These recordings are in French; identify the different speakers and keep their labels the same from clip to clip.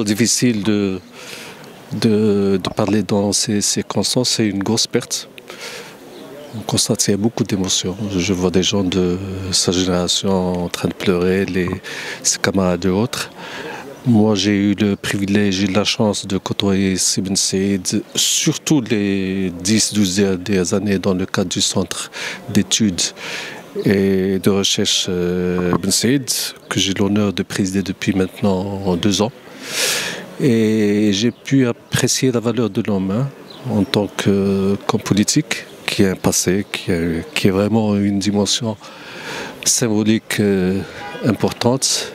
Speaker 1: Difficile de parler dans ces circonstances, c'est une grosse perte. On constate qu'il y a beaucoup d'émotions. Je vois des gens de sa génération en train de pleurer, ses camarades et autres. Moi, j'ai eu le privilège et la chance de côtoyer Ibn Saïd, surtout les 10-12 dernières années dans le cadre du centre d'études et de recherche Ibn Saïd, que j'ai l'honneur de présider depuis maintenant 2 ans. Et j'ai pu apprécier la valeur de l'homme en tant qu'homme politique, qui a un passé, qui est vraiment une dimension symbolique importante.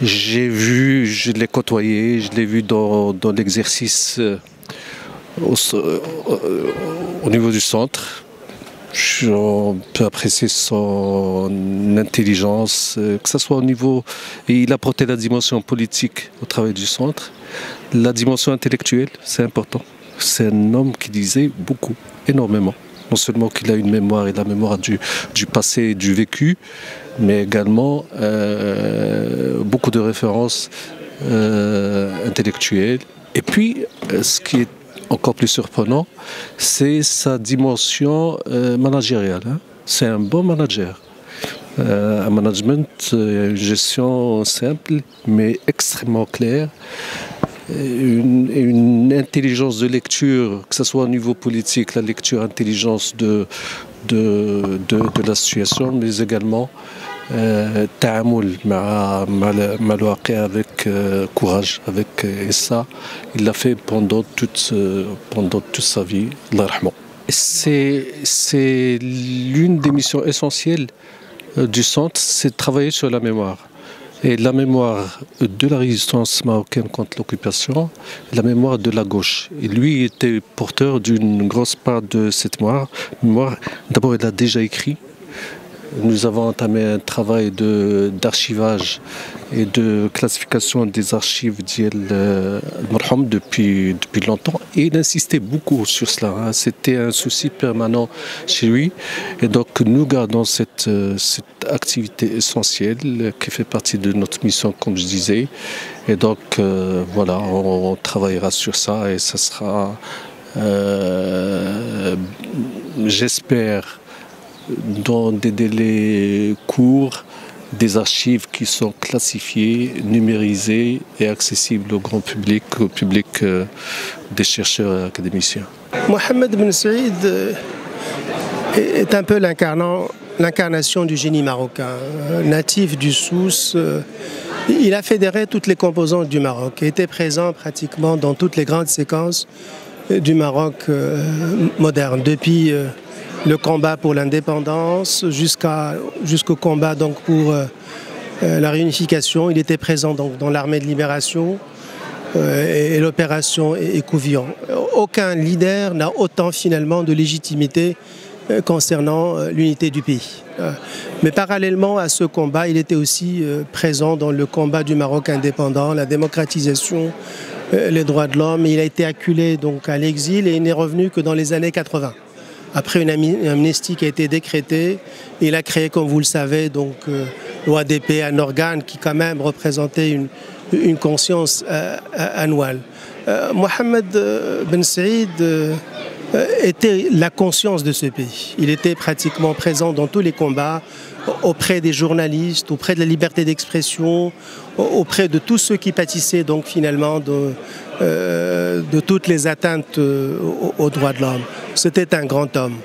Speaker 1: Je l'ai côtoyé, je l'ai vu dans l'exercice au niveau du centre. On peut apprécier son intelligence, que ce soit au niveau... Et il a porté la dimension politique au travail du centre. La dimension intellectuelle, c'est important. C'est un homme qui disait beaucoup, énormément. Non seulement qu'il a une mémoire et la mémoire du passé et du vécu, mais également beaucoup de références intellectuelles. Et puis, ce qui est encore plus surprenant, c'est sa dimension managériale. C'est un bon manager. Un management, une gestion simple, mais extrêmement claire. Une intelligence de lecture, que ce soit au niveau politique, la lecture, intelligence de la situation, mais également ta'amoul avec courage, et ça, il l'a fait pendant toute sa vie. C'est l'une des missions essentielles du centre, c'est de travailler sur la mémoire. Et la mémoire de la résistance marocaine contre l'occupation, la mémoire de la gauche. Et lui était porteur d'une grosse part de cette mémoire. D'abord, il a déjà écrit. Nous avons entamé un travail d'archivage et de classification des archives d'El Marham depuis longtemps. Et il insistait beaucoup sur cela. C'était un souci permanent chez lui. Et donc nous gardons cette activité essentielle qui fait partie de notre mission, comme je disais. Et donc voilà, on travaillera sur ça et ça sera, j'espère, dans des délais courts, des archives qui sont classifiées, numérisées et accessibles au grand public, au public des chercheurs et académiciens.
Speaker 2: Mohamed Ben Saïd est un peu l'incarnation du génie marocain. Natif du Souss, il a fédéré toutes les composantes du Maroc et était présent pratiquement dans toutes les grandes séquences du Maroc moderne, depuis le combat pour l'indépendance jusqu'au combat donc pour la réunification. Il était présent donc dans l'armée de libération et l'opération Écouvillon. Aucun leader n'a autant finalement de légitimité concernant l'unité du pays. Mais parallèlement à ce combat, il était aussi présent dans le combat du Maroc indépendant, la démocratisation, les droits de l'homme. Il a été acculé donc à l'exil et il n'est revenu que dans les années 80. Après une amnistie qui a été décrétée, il a créé, comme vous le savez, donc l'OADP, un organe qui quand même représentait une conscience annuelle. Mohamed Ben Saïd était la conscience de ce pays. Il était pratiquement présent dans tous les combats, auprès des journalistes, auprès de la liberté d'expression, auprès de tous ceux qui pâtissaient donc finalement de toutes les atteintes aux droits de l'homme. C'était un grand homme,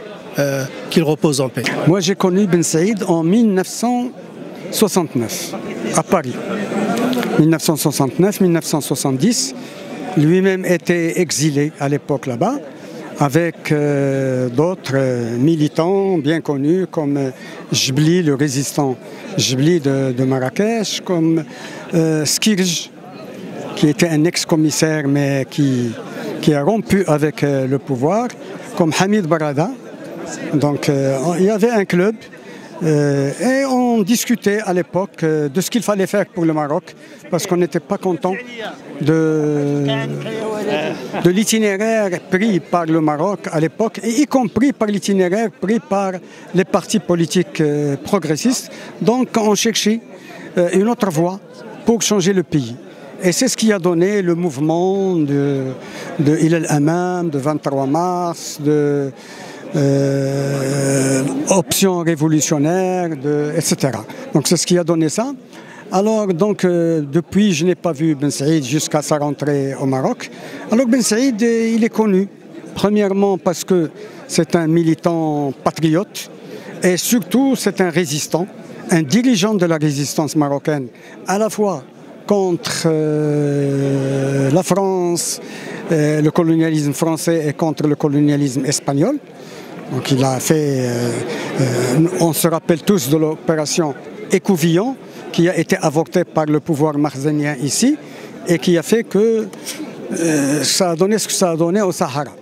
Speaker 2: qu'il repose en paix.
Speaker 3: Moi j'ai connu Ben Saïd en 1969, à Paris. 1969-1970, lui-même était exilé à l'époque là-bas, avec d'autres militants bien connus comme Jbli, le résistant Jbli de Marrakech, comme Skirj, qui était un ex-commissaire mais qui a rompu avec le pouvoir, comme Hamid Barada. Donc il y avait un club et on discutait à l'époque de ce qu'il fallait faire pour le Maroc, parce qu'on n'était pas content de l'itinéraire pris par le Maroc à l'époque, et y compris par l'itinéraire pris par les partis politiques progressistes. Donc on cherchait une autre voie pour changer le pays. Et c'est ce qui a donné le mouvement de Ila al-Amam, de 23 mars, de option révolutionnaire, etc. Donc c'est ce qui a donné ça. Alors donc depuis je n'ai pas vu Ben Saïd jusqu'à sa rentrée au Maroc. Alors Ben Saïd il est connu, premièrement parce que c'est un militant patriote et surtout c'est un résistant, un dirigeant de la résistance marocaine, à la fois contre la France, le colonialisme français et contre le colonialisme espagnol. Donc il a fait, on se rappelle tous de l'opération Écouvillon qui a été avortée par le pouvoir makhzenien ici et qui a fait que ça a donné ce que ça a donné au Sahara.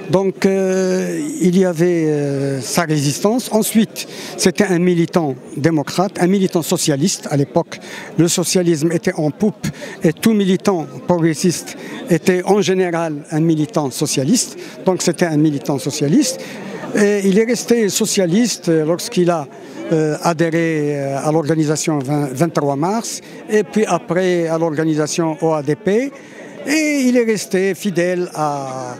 Speaker 3: Donc il y avait sa résistance. Ensuite, c'était un militant démocrate, un militant socialiste. À l'époque, le socialisme était en poupe et tout militant progressiste était en général un militant socialiste. Donc c'était un militant socialiste. Et il est resté socialiste lorsqu'il a adhéré à l'organisation 23 mars et puis après à l'organisation OADP. Et il est resté fidèle à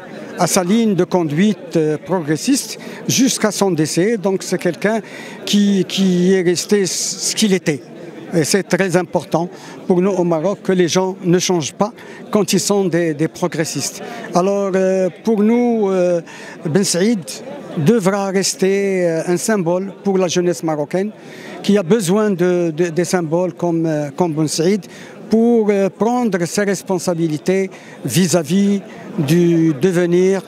Speaker 3: sa ligne de conduite progressiste jusqu'à son décès. Donc c'est quelqu'un qui est resté ce qu'il était. Et c'est très important pour nous au Maroc que les gens ne changent pas quand ils sont des progressistes. Alors pour nous, Ben Saïd devra rester un symbole pour la jeunesse marocaine qui a besoin des symboles comme Ben Saïd pour prendre ses responsabilités vis-à-vis du devenir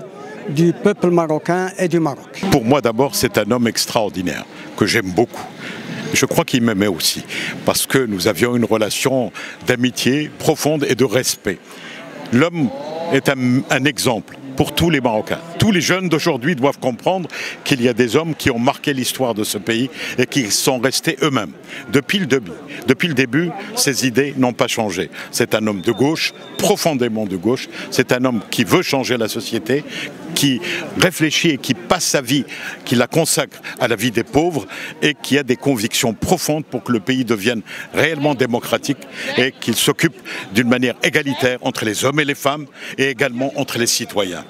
Speaker 3: du peuple marocain et du Maroc.
Speaker 4: Pour moi d'abord c'est un homme extraordinaire que j'aime beaucoup. Je crois qu'il m'aimait aussi parce que nous avions une relation d'amitié profonde et de respect. L'homme est un exemple pour tous les Marocains. Tous les jeunes d'aujourd'hui doivent comprendre qu'il y a des hommes qui ont marqué l'histoire de ce pays et qui sont restés eux-mêmes. Depuis le début, ses idées n'ont pas changé. C'est un homme de gauche, profondément de gauche. C'est un homme qui veut changer la société, qui réfléchit et qui passe sa vie, qui la consacre à la vie des pauvres et qui a des convictions profondes pour que le pays devienne réellement démocratique et qu'il s'occupe d'une manière égalitaire entre les hommes et les femmes et également entre les citoyens.